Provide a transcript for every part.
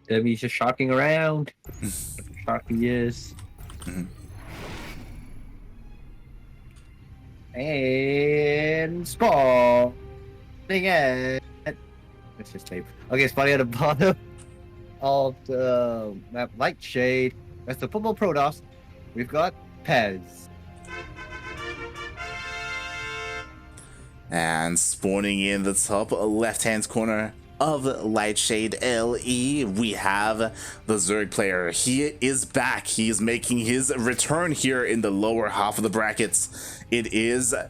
Demi's just shocking around. Shocking is. And spawn. Dang it. Let's just tape. Okay, spawning at the bottom of the map, Light Shade. That's the football Protoss. We've got Pezz. And spawning in the top left-hand corner of Light Shade LE, we have the Zerg player. He is back. He is making his return here in the lower half of the brackets. It is the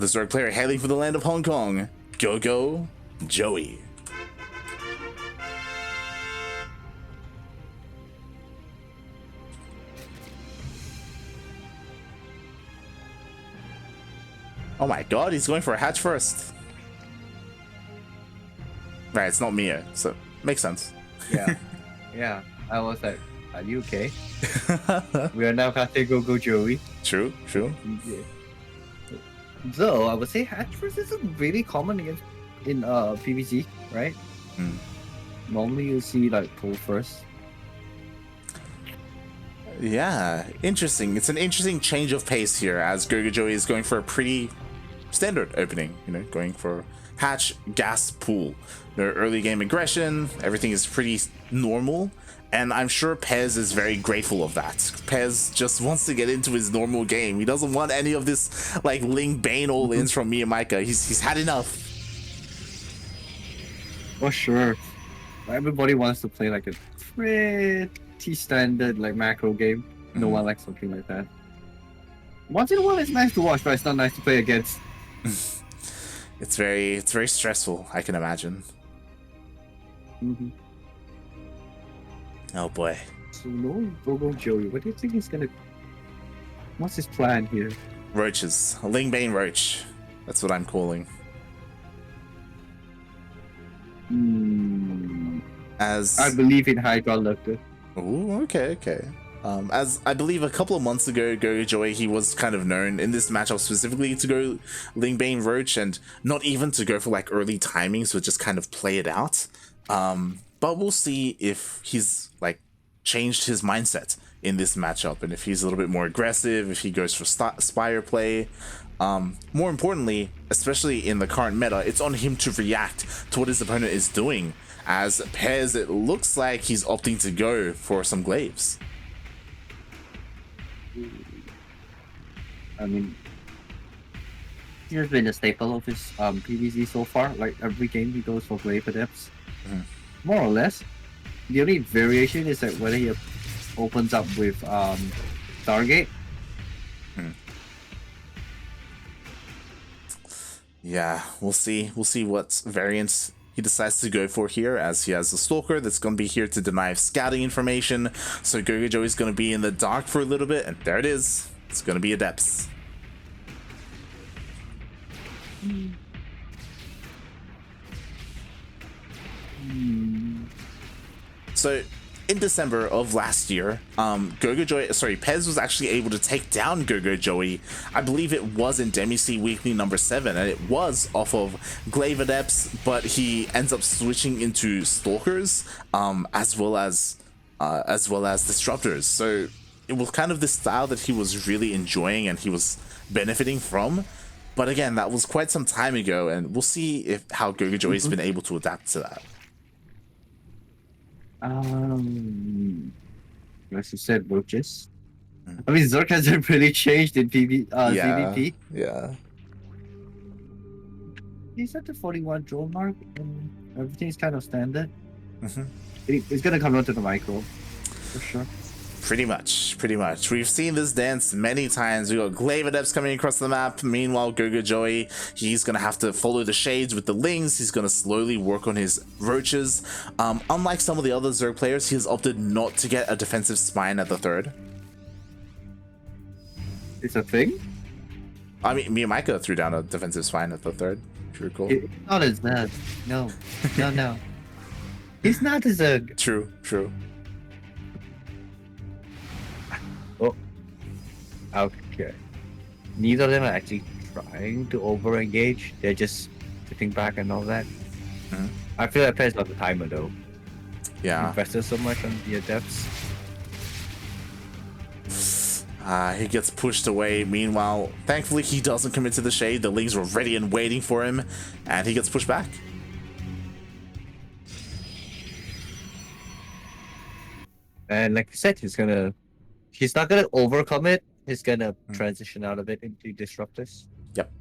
Zerg player hailing from the land of Hong Kong, GogojOey. Oh my god, he's going for a hatch first. Right, it's not Mia, so makes sense. Yeah. Yeah. I was like, are you okay? We are now casting GogojOey. True. Yeah. Though I would say hatch first isn't really common in PvZ, right? Normally you see like pull first. Yeah, interesting. It's an interesting change of pace here as GogojOey is going for a pretty standard opening, going for hatch, gas, pool. No early game aggression, everything is pretty normal, and I'm sure Pezz is very grateful of that. Pezz just wants to get into his normal game. He doesn't want any of this like Ling Bane all-ins from me and Micah. He's had enough. For sure. Everybody wants to play like a pretty standard like macro game. No one likes something like that. Once in a while it's nice to watch, but it's not nice to play against. It's very stressful, I can imagine. Oh boy. So knowing GogojOey, what do you think he's gonna? What's his plan here? Roaches, a Ling Bane roach. That's what I'm calling. As I believe in Hydra Lurker. Oh, okay. As I believe a couple of months ago, GogojOey, he was kind of known in this matchup specifically to go Ling Bane Roach and not even to go for like early timings, so just kind of play it out. But we'll see if he's like changed his mindset in this matchup and if he's a little bit more aggressive, if he goes for Spire play. More importantly, especially in the current meta, it's on him to react to what his opponent is doing. As Pezz, it looks like he's opting to go for some glaives. I mean, he has been a staple of his PvZ so far. Like every game he goes for Glaive Adepts. More or less. The only variation is that whether he opens up with Stargate. Yeah, we'll see what variants he decides to go for here, as he has a Stalker that's going to be here to deny scouting information. So GogojOey is going to be in the dark for a little bit, and there it is. It's going to be Adepts. So in December of last year, Pezz was actually able to take down GogojOey. I believe it was in Demi SEA Weekly number 7, and it was off of Glaive Adepts, but he ends up switching into Stalkers, as well as Disruptors. So it was kind of the style that he was really enjoying and he was benefiting from. But again, that was quite some time ago, and we'll see how GogojOey has been able to adapt to that. As you said, roaches. I mean, Zerg hasn't really changed in ZvP. Yeah. He's at the 41 drone mark, and everything's kind of standard. It's gonna come down to the micro, for sure. Pretty much. We've seen this dance many times. We got Glaive Adepts coming across the map. Meanwhile, GogojOey, he's gonna have to follow the shades with the Lings. He's gonna slowly work on his roaches. Unlike some of the other Zerg players, he has opted not to get a defensive spine at the third. It's a thing? I mean, me and Micah threw down a defensive spine at the third, if you recall. It's not as bad. No. He's not as a... True. Oh. Okay. Neither of them are actually trying to over-engage. They're just sitting back and all that. I feel like Pezz got the timer though. Yeah. invested so much on the adepts. He gets pushed away. Meanwhile, thankfully, he doesn't commit to the shade. The Lings were ready and waiting for him, and he gets pushed back. And like I said, he's not gonna overcome it. He's gonna transition out of it into disruptors. Yep.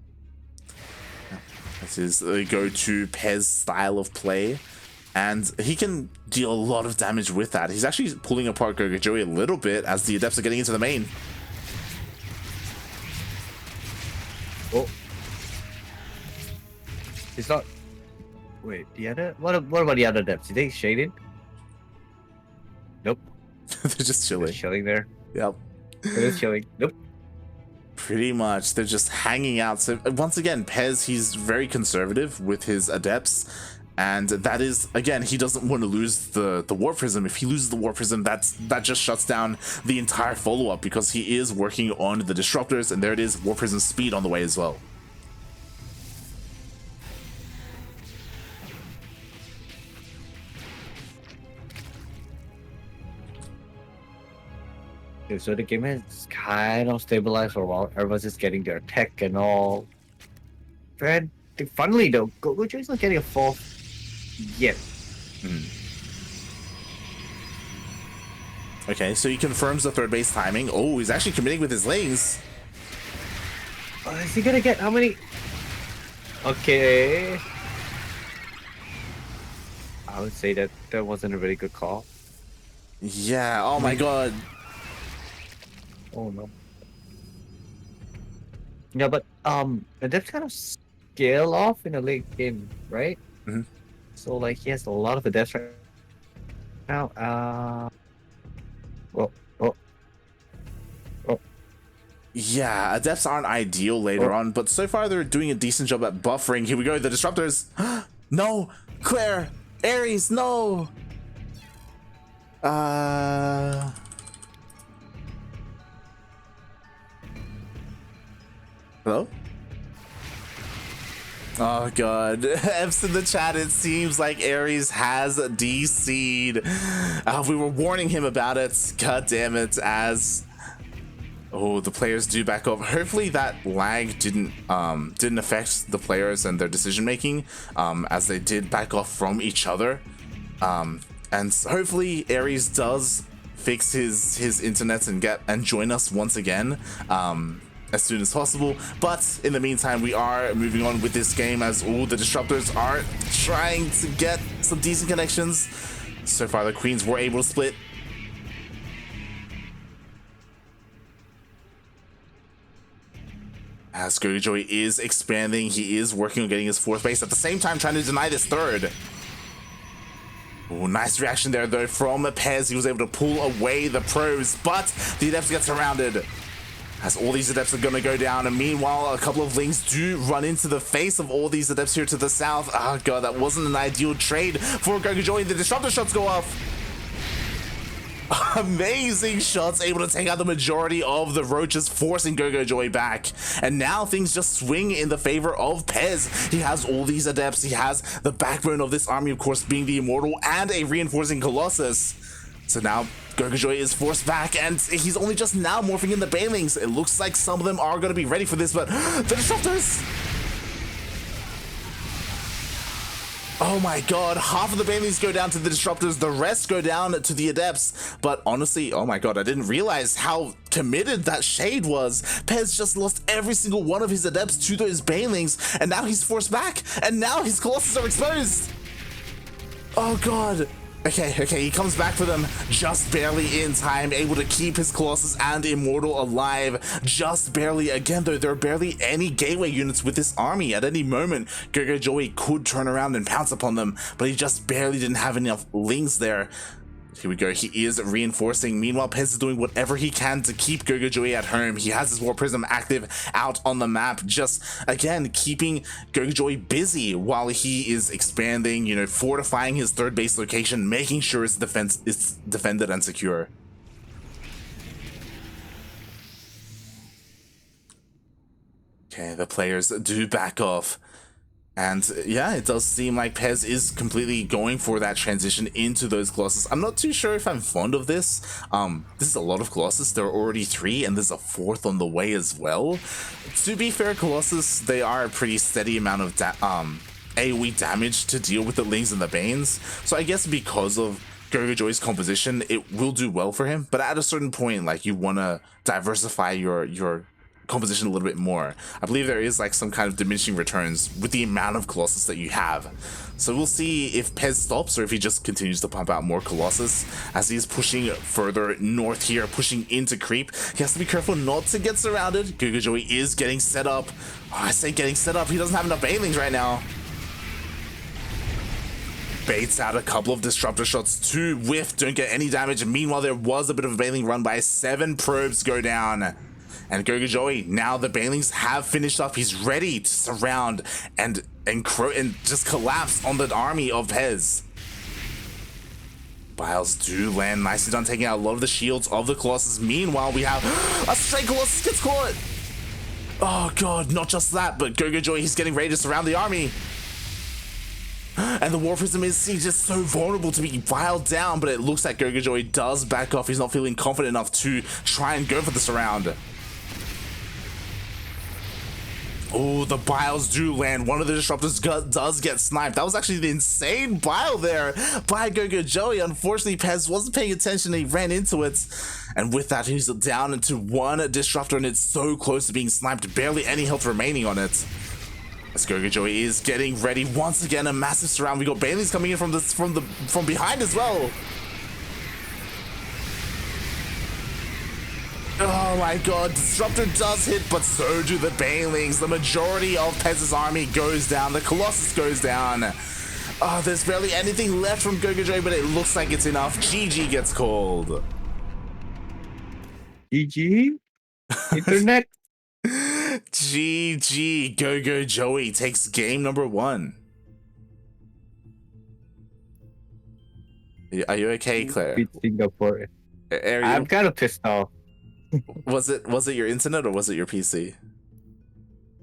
This is the go-to Pezz style of play, and he can deal a lot of damage with that. He's actually pulling apart GogojOey a little bit as the adepts are getting into the main. Oh, he's not. Wait, the other. What about the other adepts? Did they shaded? Nope. They're just chilling. They're chilling there. Yep. They're just chilling. Nope. Pretty much, they're just hanging out. So once again, Pezz, he's very conservative with his adepts, and that is, again, he doesn't want to lose the Warp Prism. If he loses the Warp Prism, that just shuts down the entire follow-up, because he is working on the disruptors, and there it is, Warp Prism speed on the way as well. Okay, so the game has kind of stabilized for a while. Everyone's just getting their tech and all. And funnily though, GogojOey's not getting a fourth yet. Okay, so he confirms the third base timing. Oh, he's actually committing with his Lings. Is he gonna get how many? Okay. I would say that wasn't a very good call. Yeah, oh my god. Oh no. Yeah, but Adepts kind of scale off in a late game, right? So like he has a lot of Adepts right now. Yeah, adepts aren't ideal later on, but so far they're doing a decent job at buffering. Here we go, the disruptors. No, Claire, Ares, no. Hello? Oh god, F's in the chat, it seems like Ares has DC'd. We were warning him about it, god damn it, as... Oh, the players do back up. Hopefully that lag didn't affect the players and their decision making, as they did back off from each other. And hopefully Ares does fix his internet and join us once again. As soon as possible, but in the meantime we are moving on with this game as all the disruptors are trying to get some decent connections. So far the queens were able to split. As GogojOey is expanding, he is working on getting his fourth base, at the same time trying to deny this third. Oh, nice reaction there though from Pezz. He was able to pull away the pros, but the adepts get surrounded. As all these adepts are going to go down, and meanwhile a couple of Lings do run into the face of all these adepts here to the south. Oh god, that wasn't an ideal trade for GogojOey. The disruptor shots go off. Amazing shots, able to take out the majority of the roaches, forcing GogojOey back. And now things just swing in the favor of Pezz. He has all these adepts. He has the backbone of this army, of course, being the Immortal and a reinforcing Colossus. So now GogojOey is forced back, and he's only just now morphing in the Banelings. It looks like some of them are going to be ready for this, but the disruptors! Oh my god, half of the Banelings go down to the disruptors, the rest go down to the adepts. But honestly, oh my god, I didn't realize how committed that shade was. Pezz just lost every single one of his adepts to those Banelings, and now he's forced back, and now his Colossus are exposed. Oh god. Okay, he comes back for them just barely in time, able to keep his Colossus and Immortal alive. Just barely. Again, though, there are barely any gateway units with this army. At any moment, GogojOey could turn around and pounce upon them, but he just barely didn't have enough Lings there. Here we go, he is reinforcing. Meanwhile, Pezz is doing whatever he can to keep GogojOey at home. He has his Warp Prism active out on the map, just, again, keeping GogojOey busy while he is expanding, you know, fortifying his third base location, making sure his defense is defended and secure. Okay, the players do back off. And yeah, it does seem like Pezz is completely going for that transition into those Colossus. I'm not too sure if I'm fond of this. This is a lot of Colossus. There are already 3, and there's a 4th on the way as well. To be fair, Colossus, they are a pretty steady amount of AoE damage to deal with the Lings and the Banes. So I guess because of GogojOey's composition, it will do well for him. But at a certain point, like, you want to diversify your composition a little bit more. I believe there is like some kind of diminishing returns with the amount of Colossus that you have. So we'll see if Pezz stops or if he just continues to pump out more Colossus as he's pushing further north here, pushing into creep. He has to be careful not to get surrounded. GogojOey is getting set up. Oh, I say getting set up. He doesn't have enough banelings right now. Baits out a couple of disruptor shots to whiff, don't get any damage. Meanwhile, there was a bit of a baneling run by 7 probes go down. And GogojOey, now the banelings have finished up. He's ready to surround and just collapse on the army of Pezz. Biles do land nicely done, taking out a lot of the shields of the Colossus. Meanwhile, we have a straight Colossus gets caught. Oh god, not just that, but GogojOey, he's getting ready to surround the army. And the War Prism is just so vulnerable to be filed down, but it looks like GogojOey does back off. He's not feeling confident enough to try and go for the surround. Oh, the Biles do land. One of the disruptors does get sniped. That was actually the insane Bile there by GogojOey. Unfortunately, Pezz wasn't paying attention. He ran into it. And with that, he's down into 1 disruptor, and it's so close to being sniped. Barely any health remaining on it. As GogojOey is getting ready once again, a massive surround. We got banelings coming in from behind as well. Oh my god, Disruptor does hit, but so do the banelings. The majority of Pezz's army goes down. The Colossus goes down. Oh, there's barely anything left from GogojOey, but it looks like it's enough. GG gets called. GG? Internet? GG. GogojOey takes game number 1. Are you okay, Claire? Beat Singapore. I'm kind of pissed off. Was it your internet or was it your PC?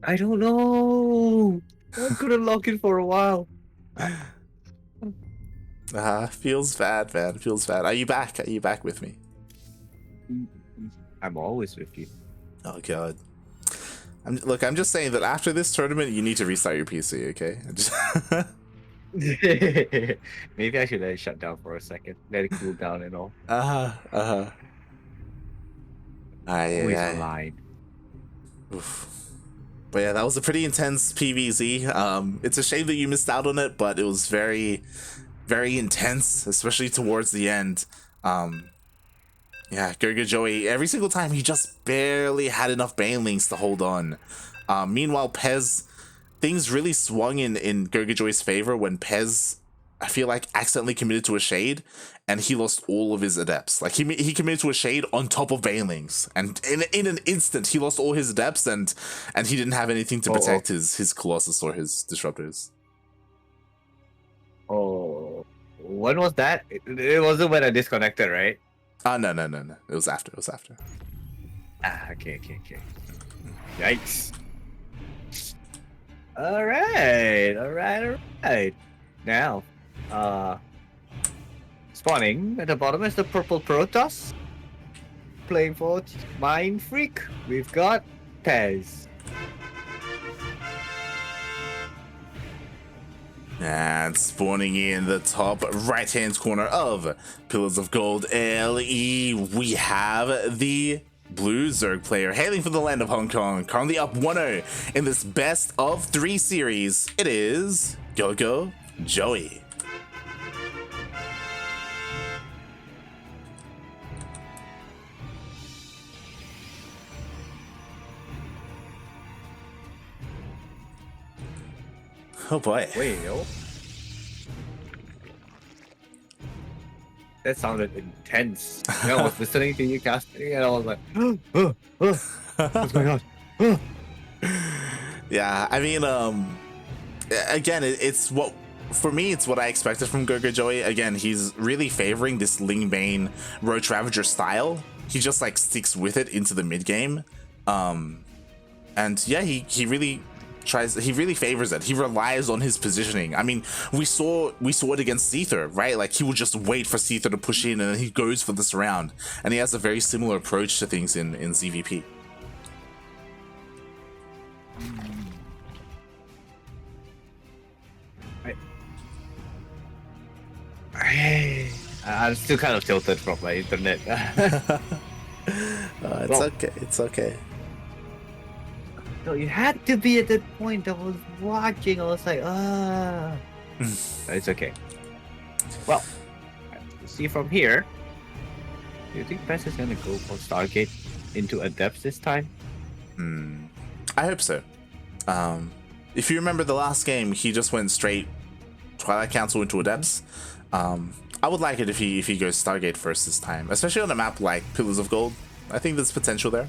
I don't know. I couldn't log in for a while. Feels bad, man. Feels bad. Are you back? Are you back with me? I'm always with you. Oh god. Look, I'm just saying that after this tournament, you need to restart your PC, okay? Maybe I should let it shut down for a second. Let it cool down and all. Always online. Oof. But yeah, that was a pretty intense PvZ. It's a shame that you missed out on it, but it was very, very intense, especially towards the end. Yeah, GogojOey, every single time he just barely had enough banelings to hold on. Meanwhile, Pezz, things really swung in GogojOey's favor when Pezz, I feel like, accidentally committed to a shade, and he lost all of his adepts. Like, he committed to a shade on top of banelings, and in an instant, he lost all his adepts, and he didn't have anything to protect his Colossus or his disruptors. Oh, when was that? It wasn't when I disconnected, right? No. It was after. Okay. Yikes. All right. Now, spawning at the bottom is the purple Protoss. Playing for Mind Freak, we've got Pezz. And spawning in the top right-hand corner of Pillars of Gold LE, we have the Blue Zerg player hailing from the land of Hong Kong, currently up 1-0 in this best of 3 series. It is GogojOey. Oh boy. Wait, yo. That sounded intense. I was listening to you casting and I was like, what's going on? Yeah, I mean, again, it's what, for me, it's what I expected from GogojOey. Again, he's really favoring this Lingbane Roach Ravager style. He just like sticks with it into the mid game. And yeah, he really he really favors it. He relies on his positioning. I mean, we saw it against Seether, right? Like, he would just wait for Seether to push in, and then he goes for this round. And he has a very similar approach to things in ZvP. I'm still kind of tilted from my internet. It's okay. No, you had to be at that point. I was watching. I was like, it's okay. Well, see from here. Do you think Pezz is gonna go for Stargate into Adepts this time? I hope so. If you remember the last game, he just went straight Twilight Council into Adepts. I would like it if he goes Stargate first this time, especially on a map like Pillars of Gold. I think there's potential there.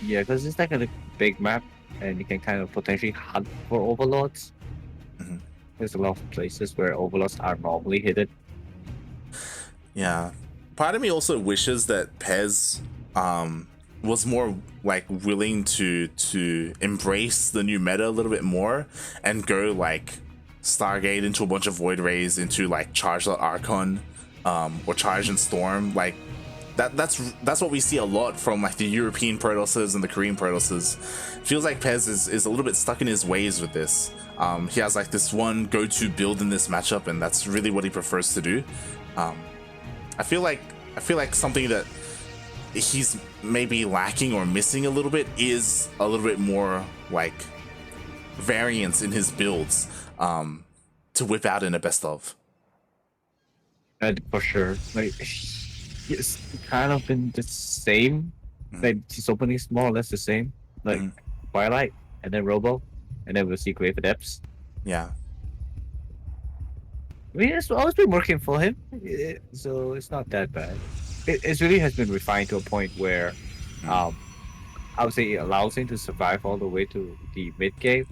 Yeah, because it's like a big map, and you can kind of potentially hunt for overlords. There's a lot of places where overlords are normally hidden. Yeah, part of me also wishes that Pezz was more like willing to embrace the new meta a little bit more and go like Stargate into a bunch of Void Rays into like Charged Archon or Charge and Storm. Like that's what we see a lot from like the European Protosses and the Korean Protosses. Feels like Pezz is a little bit stuck in his ways with this. He has like this one go-to build in this matchup, and that's really what he prefers to do. I feel like something that he's maybe lacking or missing a little bit is a little bit more like variance in his builds to whip out in a best of. And for sure, like it's kind of been the same. Like his opening is more or less the same. Like Twilight, and then Robo, and then we'll see Grave Adepts. Yeah. I mean, it's always been working for him, so it's not that bad. It really has been refined to a point where, I would say it allows him to survive all the way to the mid game,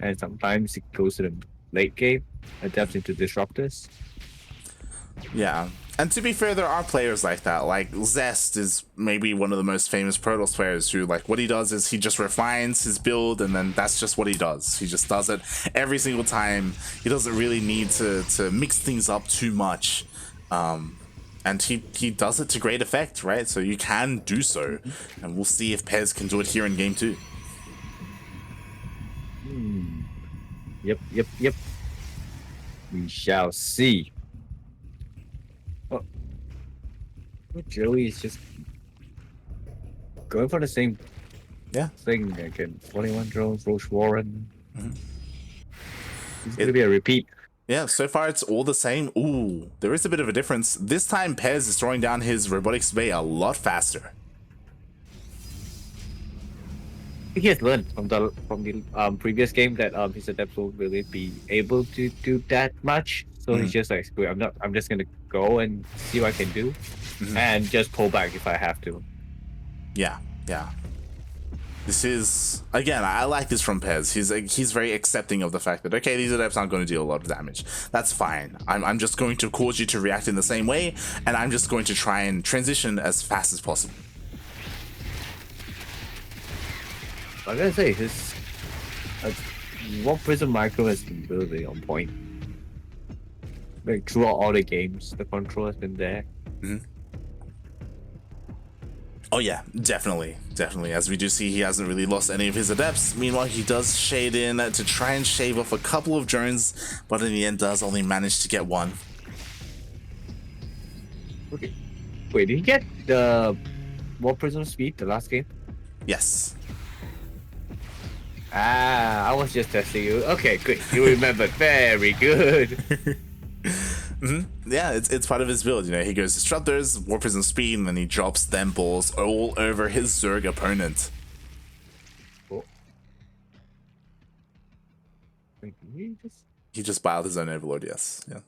and sometimes it goes to the late game, adapts into disruptors. Yeah, and to be fair, there are players like that. Like Zest is maybe one of the most famous Protoss players who, like, what he does is he just refines his build, and then that's just what he does. He just does it every single time. He doesn't really need to mix things up too much. And he does it to great effect, right? So you can do so, and we'll see if Pezz can do it here in game 2. Yep. We shall see. Oh, Joey is just going for the same thing again. 21 drones, Roche Warren. It's gonna be a repeat. Yeah, so far it's all the same. Ooh, there is a bit of a difference. This time Pezz is throwing down his Robotics Bay a lot faster. He has learned from the previous game that his adepts won't really be able to do that much. So he's just like, screw it, I'm just gonna go and see what I can do, and just pull back if I have to. Yeah. This is, again, I like this from Pezz. He's very accepting of the fact that, okay, these adepts aren't going to deal a lot of damage. That's fine. I'm just going to cause you to react in the same way, and I'm just going to try and transition as fast as possible. I gotta say, his Warp Prism Micro has been really on point. Like throughout all the games, the control has been there. Oh yeah, definitely. As we do see, he hasn't really lost any of his adepts. Meanwhile, he does shade in to try and shave off a couple of drones, but in the end does only manage to get one. Okay. Wait, did he get the Warp Prism speed the last game? Yes. I was just testing you. Okay, good. You remembered. Very good. Yeah, it's part of his build. You know, he goes Disruptors, Warp Prism Speed, and then he drops them balls all over his Zerg opponent. Oh. Wait, he just biled his own Overlord, yes. Yeah,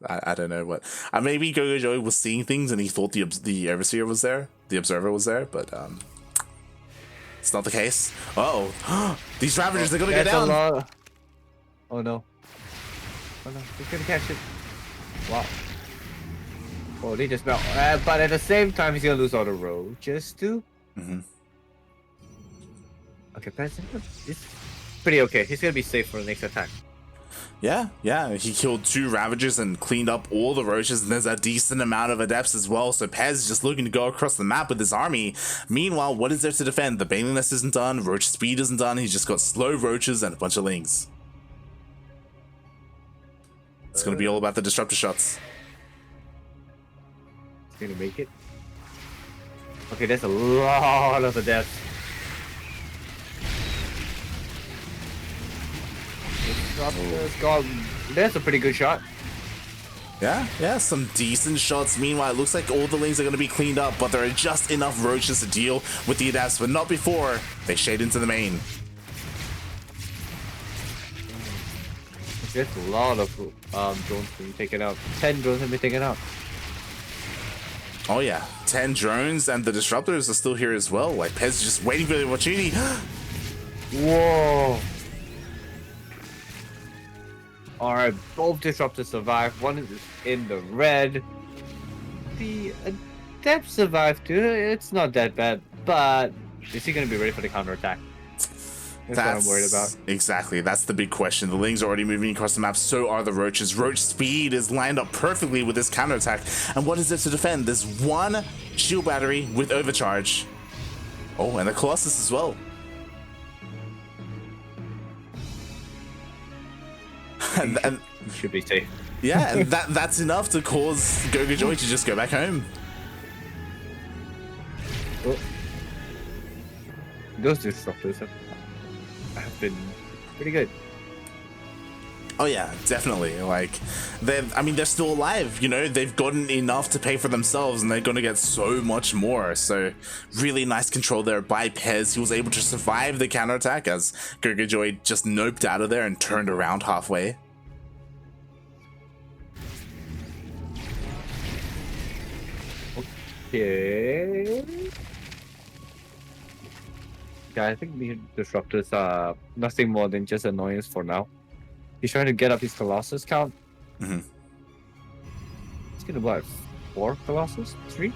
I don't know what. Maybe GogojOey was seeing things and he thought the Overseer was there, the Observer was there, but it's not the case. Uh-oh. These Ravagers are gonna go down. Oh no. He's gonna catch it. Wow. Oh, they just melt. But at the same time, he's gonna lose all the roaches too. Okay, Pezz, pretty okay. He's gonna be safe for the next attack. Yeah, he killed 2 Ravagers and cleaned up all the Roaches, and there's a decent amount of Adepts as well, so Pezz is just looking to go across the map with his army. Meanwhile, what is there to defend? The Baneling Nest isn't done, Roach Speed isn't done, he's just got slow Roaches and a bunch of Lings. It's gonna be all about the Disruptor shots. He's gonna make it. Okay, there's a lot of Adepts. God, that's a pretty good shot. Yeah, some decent shots. Meanwhile, it looks like all the Lings are going to be cleaned up, but there are just enough Roaches to deal with the Adepts, but not before they shade into the main. There's a lot of drones being taken out. 10 drones have been taken out. Oh yeah, 10 drones, and the Disruptors are still here as well. Like, Pezz is just waiting for the opportunity. Whoa. Alright, both Disruptors survived. One is in the red. The Adept survived too. It's not that bad, but is he going to be ready for the counterattack? That's what I'm worried about. Exactly, that's the big question. The Lings are already moving across the map, so are the Roaches. Roach Speed is lined up perfectly with this counterattack. And what is there to defend? There's 1 shield battery with overcharge. Oh, and a Colossus as well. and should be safe. Yeah, and that's enough to cause GogojOey to just go back home. Well, those Disruptors have been pretty good. Oh yeah, definitely. Like, they're still alive, you know, they've gotten enough to pay for themselves, and they're gonna get so much more. So really nice control there by Pezz. He was able to survive the counterattack as GogojOey just noped out of there and turned around halfway. Okay. Yeah, I think the Disruptors are nothing more than just annoyance for now. He's trying to get up his Colossus count. Mm-hmm. He's gonna what? 4 Colossus? 3?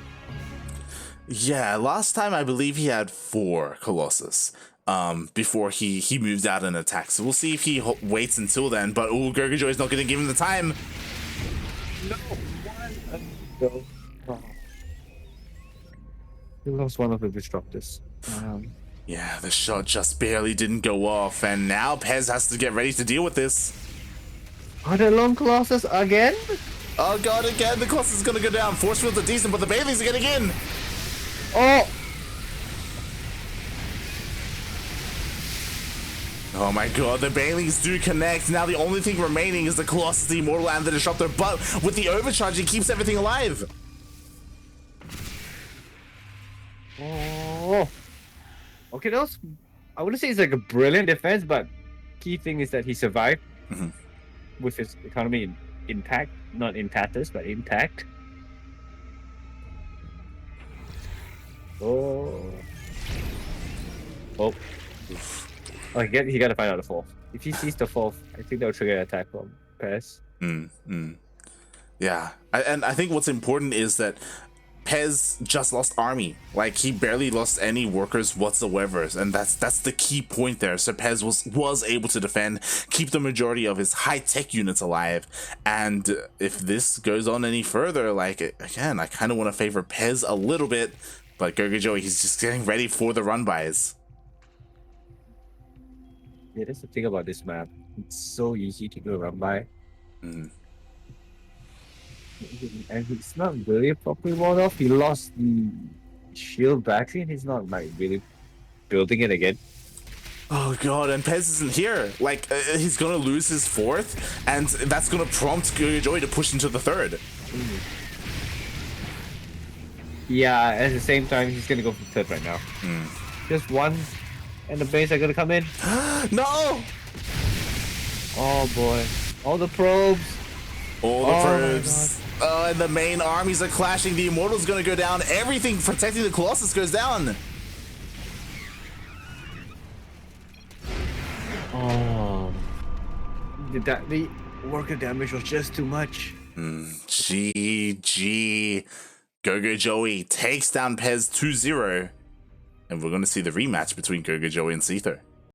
Yeah, last time I believe he had 4 Colossus. Before he moved out and attacked. So we'll see if he waits until then. But GogojOey's not going to give him the time. No, one. No. He lost one of the Disruptors. Yeah, the shot just barely didn't go off, and now Pezz has to get ready to deal with this. Are there long Colossus again? Oh god, again, the Colossus is gonna go down. Force fields are decent, but the Banelings are getting in. Oh! Oh my god, the Banelings do connect. Now the only thing remaining is the Colossus, the Immortal, and the Disruptor, but with the overcharge, it keeps everything alive. Oh! Okay, that was... I wouldn't say it's like a brilliant defense, but key thing is that he survived with his economy intact. Not in tatters, but intact. Oh. Oh. Oh, he got to find out the 4th. If he sees the 4th, I think that will trigger an attack from Pezz. Yeah, and I think what's important is that Pezz just lost army. Like, he barely lost any workers whatsoever, and that's the key point there. So Pezz was able to defend, keep the majority of his high-tech units alive, and if this goes on any further, like, again, I kind of want to favor Pezz a little bit, but GogojOey, he's just getting ready for the run-bys. Yeah, that's the thing about this map. It's so easy to do a run-by. And he's not really properly walled off. He lost the shield battery and he's not like really building it again. Oh god, and Pezz isn't here. Like, he's gonna lose his 4th, and that's gonna prompt GogojOey to push into the 3rd. Yeah, at the same time, he's gonna go for the 3rd right now. Just one, and the base are gonna come in. No! Oh boy. All the probes. All the probes. And the main armies are clashing. The Immortal's gonna go down. Everything protecting the Colossus goes down. Oh. The worker damage was just too much. GG. GogojOey takes down Pezz 2-0. And we're gonna see the rematch between GogojOey and Seether.